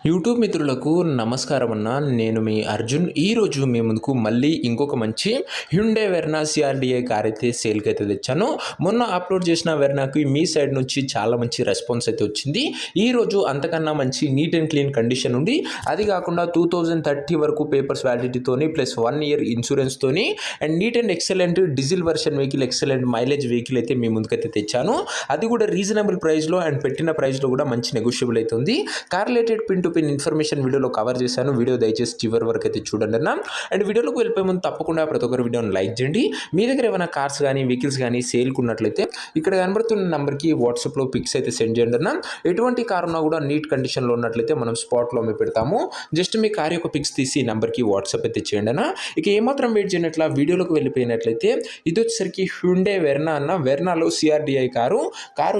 YouTube మిత్రులకు నమస్కారం అన్న. నేను మీ అర్జున్. ఈరోజు మీ ముందుకు మళ్ళీ ఇంకొక మంచి హ్యుండే వెర్నా సిఆర్డిఐ కార్ అయితే సేల్కి అయితే తెచ్చాను. మొన్న అప్లోడ్ చేసిన వెర్నాకి మీ సైడ్ నుంచి చాలా మంచి రెస్పాన్స్ అయితే వచ్చింది. ఈరోజు అంతకన్నా మంచి నీట్ అండ్ క్లీన్ కండిషన్ ఉండి, అది కాకుండా 2030 వరకు పేపర్స్ వ్యాలిడిటీతోని ప్లస్ 1 ఇయర్ ఇన్సూరెన్స్తోని and neat and excellent diesel version vehicle, excellent mileage vehicle అయితే మీ ముందుకైతే తెచ్చాను. అది కూడా రీజనబుల్ ప్రైస్లో అండ్ పెట్టిన ప్రైస్లో కూడా మంచి నెగోషియబుల్ అయితే ఉంది. Car related pin to pin information వీడియోలో కవర్ చేశాను. వీడియో దయచేసి చివరి వరకు అయితే చూడండి అన్న. అండ్ వీడియోలోకి వెళ్ళిపోయే ముందు తప్పకుండా ప్రతి ఒక్కరు వీడియోని లైక్ చేయండి. మీ దగ్గర ఏమైనా కార్స్ కానీ వెహికల్స్ కానీ సేల్కి ఉన్నట్లయితే ఇక్కడ కనబడుతున్న నెంబర్కి వాట్సాప్లో పిక్స్ అయితే సెండ్ చేయండి అన్న. ఎటువంటి కార్ ఉన్నా కూడా నీట్ కండిషన్లో ఉన్నట్లయితే మనం స్పాట్లో మేము పెడతాము. జస్ట్ మీ కార్ యొక్క పిక్స్ తీసి నెంబర్కి వాట్సాప్ అయితే చేయండి అన్న. ఇక ఏమాత్రం వెయిట్ చేయనట్లా వీడియోలోకి వెళ్ళిపోయినట్లయితే ఇది వచ్చేసరికి హ్యుండే వెర్నా అన్న. వెర్నాలో సిఆర్డిఐ కారు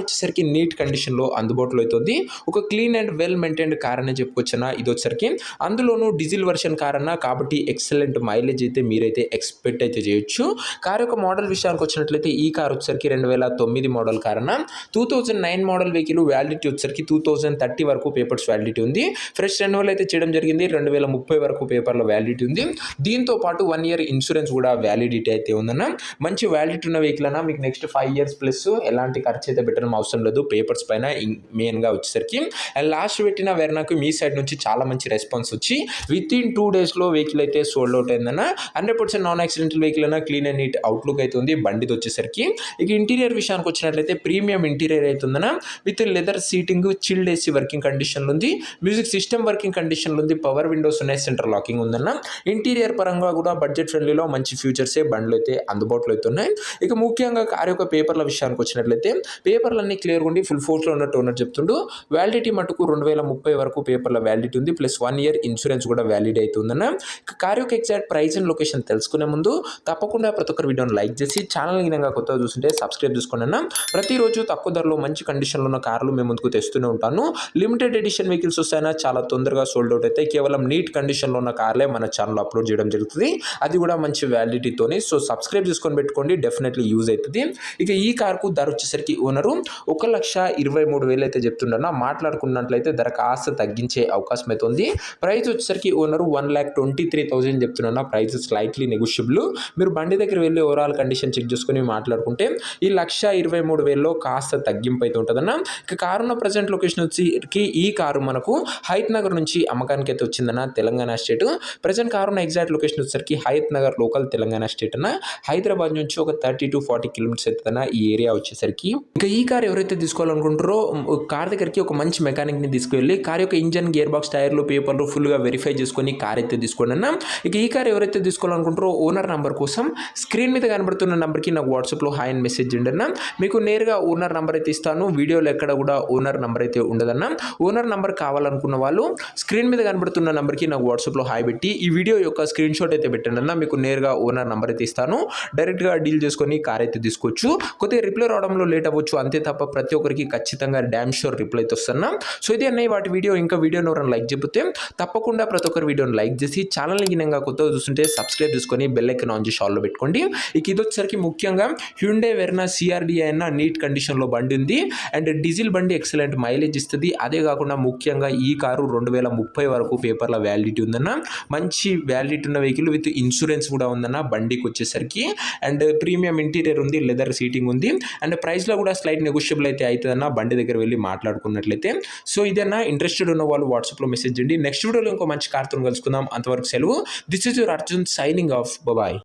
వచ్చేసరికి నీట్ కండిషన్లో అందుబాటులో అవుతుంది. ఒక clean and well maintained car అని చెప్పుకొచ్చిన ఇది వచ్చరికి అందులోనూ డీజిల్ వర్షన్ కార్ అన్న, కాబట్టి ఎక్సలెంట్ మైలేజ్ అయితే మీరైతే ఎక్స్పెక్ట్ అయితే చేయొచ్చు. కార్ యొక్క మోడల్ విషయానికి వచ్చినట్లయితే ఈ కార్ వచ్చరికి 2009 మోడల్ కార్ అన్న. 2009 మోడల్ వెహికల్ వ్యాలిడిటీ వచ్చరికి 2030 వరకు పేపర్స్ వ్యాలిడిటీ ఉంది. ఫ్రెష్ రెన్యువల్ అయితే చేయడం జరిగింది. 2030 వరకు పేపర్లో వ్యాలిడిటీ ఉంది. దీంతో పాటు 1 ఇయర్ ఇన్సూరెన్స్ కూడా వ్యాలిడిటీ అయితే ఉందన్న. మంచి వ్యాలిడిటీ ఉన్న వెహికల్ అన్న. మీకు నెక్స్ట్ 5 ఇయర్స్ ప్లస్ ఎలాంటి ఖర్చు అయితే పెట్టడం అవసరం లేదు పేపర్స్ పైన. మెయిన్గా వచ్చేసరికి అండ్ లాస్ట్ పెట్టిన వెర్నాకు మీ సైడ్ నుంచి చాలా మంచి రెస్పాన్స్ వచ్చి విత్ ఇన్ 2 డేస్లో వెహికల్ అయితే సోల్డ్ అవుట్ అయిందన్న. 100% నాన్ యాక్సిడెంటల్ వెహికల్ అన్న. క్లీన్ అండ్ నీట్ అవుట్లుక్ అయితే ఉంది బండిది వచ్చేసరికి. ఇక ఇంటీరియర్ విషయానికి వచ్చినట్లయితే ప్రీమియం ఇంటీరియర్ అవుతుందన్న. With leather seating, chilled AC working కండిషన్లో ఉంది. మ్యూజిక్ సిస్టమ్ వర్కింగ్ కండిషన్లో ఉంది. పవర్ విండోస్ ఉన్నాయి. సెంటర్ లాకింగ్ ఉందన్న. ఇంటీరియర్ పరంగా కూడా బడ్జెట్ ఫ్రెండ్లీలో మంచి ఫ్యూచర్సే బండ్లు అయితే అందుబాటులో అయితే ఉన్నాయి. ఇక ముఖ్యంగా కార్ యొక్క పేపర్ల విషయానికి వచ్చినట్లయితే పేపర్లన్నీ క్లియర్గా ఉండి ఫుల్ ఫోర్స్లో ఉన్నట్టు ఓనర్ చెప్తుండు. వ్యాలిడిటీ మటుకు 2030 వరకు పేపర్ల వ్యాలిడిటీ ఉంది. ప్లస్ 1 ఇయర్ ఇన్సూరెన్స్ కూడా వ్యాలిడ్ అవుతుందన్న. కార్ యొక్క ఎగ్జాక్ట్ ప్రైస్ అండ్ లొకేషన్ తెలుసుకునే ముందు తప్పకుండా ప్రతి ఒక్కరు వీడియోని లైక్ చేసి ఛానల్ విధంగా కొత్తగా చూస్తుంటే సబ్స్క్రైబ్ చేసుకోండి అన్న. ప్రతిరోజు తక్కువ ధరలో మంచి కండిషన్లో ఉన్న కార్లు మేము ముందుకు తెస్తూనే ఉంటాను. లిమిటెడ్ ఎడిషన్ వెహికల్స్ వస్తాయన్నా చాలా తొందరగా సోల్డ్ అవుట్ అవుతాయి. కేవలం నీట్ కండిషన్లో ఉన్న కార్లే మన ఛానల్లో అప్లోడ్ చేయడం జరుగుతుంది. అది కూడా మంచి వ్యాలిడిటీతోని. సో సబ్స్క్రైబ్ చేసుకొని పెట్టుకోండి, డెఫినెట్లీ యూజ్ అవుతుంది. ఇక ఈ కార్కు ధర వచ్చేసరికి ఓనరు 1,23,000 అయితే చెప్తుండన్న. మాట్లాడుకున్నట్లయితే ధర కాస్త తగ్గించే అవకాశం అయితే ఉంది. ప్రైస్ వచ్చేసరికి ఓనరు 1,23,000 చెప్తున్నా. Price slightly negotiable. మీరు బండి దగ్గర వెళ్ళి ఓవరాల్ కండిషన్ చెక్ చేసుకుని మాట్లాడుకుంటే ఈ 1,23,000లో కాస్త తగ్గింపు అయితే ఉంటుందన్న. ఇక కారు ఉన్న ప్రజెంట్ లొకేషన్ వచ్చి ఈ కారు మనకు హయత్ నగర్ నుంచి అమ్మకానికి అయితే వచ్చిందన్న, తెలంగాణ స్టేట్. ప్రజెంట్ కారు ఉన్న ఎగ్జాక్ట్ లొకేషన్ వచ్చేసరికి హయత్ నగర్ లోకల్, తెలంగాణ స్టేట్ అన్న. హైదరాబాద్ నుంచి ఒక 30 to 40 కిలోమీటర్స్ అవుతుందన్న ఈ ఏరియా వచ్చేసరికి. ఇక ఈ కార్ ఎవరైతే తీసుకోవాలనుకుంటారో కార్ దగ్గరికి ఒక మంచి మెకానిక్ ని తీసుకువెళ్ళి కార్ యొక్క ఇంజన్, గేర్ బాక్స్, టైర్లు, పేపర్లు ఫుల్గా వెరిఫై చేసుకొని కార్ అయితే తీసుకోండి అన్న. ఇక ఈ కార్ ఎవరైతే తీసుకోవాలనుకుంటారో ఓనర్ నెంబర్ కోసం స్క్రీన్ మీద కనబడుతున్న నెంబర్కి నాకు వాట్సాప్లో హాయ్ అని మెసేజ్ చేయండి అన్న. మీకు నేరుగా ఓనర్ నెంబర్ అయితే ఇస్తాను. వీడియోలో ఎక్కడ కూడా ఓనర్ నెంబర్ అయితే ఉండదన్న. ఓనర్ నెంబర్ కావాలనుకున్న వాళ్ళు స్క్రీన్ మీద కనబడుతున్న నెంబర్కి నాకు వాట్సాప్లో హాయ్ పెట్టి ఈ వీడియో యొక్క స్క్రీన్ షాట్ అయితే పెట్టండి అన్న. మీకు నేరుగా ఓనర్ నెంబర్ అయితే ఇస్తాను. డైరెక్ట్గా డీల్ చేసుకొని కార్ అయితే తీసుకోవచ్చు. కొద్దిగా రిప్లై రావడంలో లేట్ అవ్వచ్చు అంతే తప్ప ప్రతి ఒక్కరికి ఖచ్చితంగా డ్యామ్ షూర్ రిప్లై అయితే వస్తున్నా. సో ఇది అన్నయ్య వాటి వీడియో. ఇంకా వీడియోని ఎవరైనా లైక్ చెప్తే తప్పకుండా ప్రతి ఒక్కరు వీడియోని లైక్ చేసి ఛానల్ని గినంగా కొత్తగా చూస్తుంటే సబ్స్క్రైబ్ చేసుకొని బెల్ ఐకాన్ ఆన్ చేసి ఆల్లో పెట్టుకోండి. ఇక ఇది వచ్చేసరికి ముఖ్యంగా హ్యుండే వెర్నా సిఆర్డిఐ అయిన నీట్ కండిషన్లో బండి ఉంది. అండ్ డీజిల్ బండి ఎక్సలెంట్ మైలేజ్ ఇస్తుంది. అదే కాకుండా ముఖ్యంగా ఈ కారు 2030 వరకు పేపర్ల వ్యాలిడిటీ ఉందన్న. మంచి వ్యాలిడిటీ ఉన్న వెహికల్ విత్ ఇన్సూరెన్స్ కూడా ఉందన్న బండికి వచ్చేసరికి. అండ్ ప్రీమియం ఇంటీరియర్ ఉంది, లెదర్ సీటింగ్ ఉంది. అండ్ ప్రైస్లో కూడా స్లైట్ నెగోషియబుల్ అయితే అవుతుందన్న బండి దగ్గర వెళ్ళి మాట్లాడుకున్నట్లయితే. సో ఇదన్నా ఇంట్రెస్టెడ్ ఉన్న వాళ్ళు వాట్సాప్లో మెసేజ్ చేయండి. నెక్స్ట్ వీడియోలో ఇంకో మంచి కార్తో కలుసుకుందాం. అంతవరకు సెలవు. This is your Arjun signing off. Bye.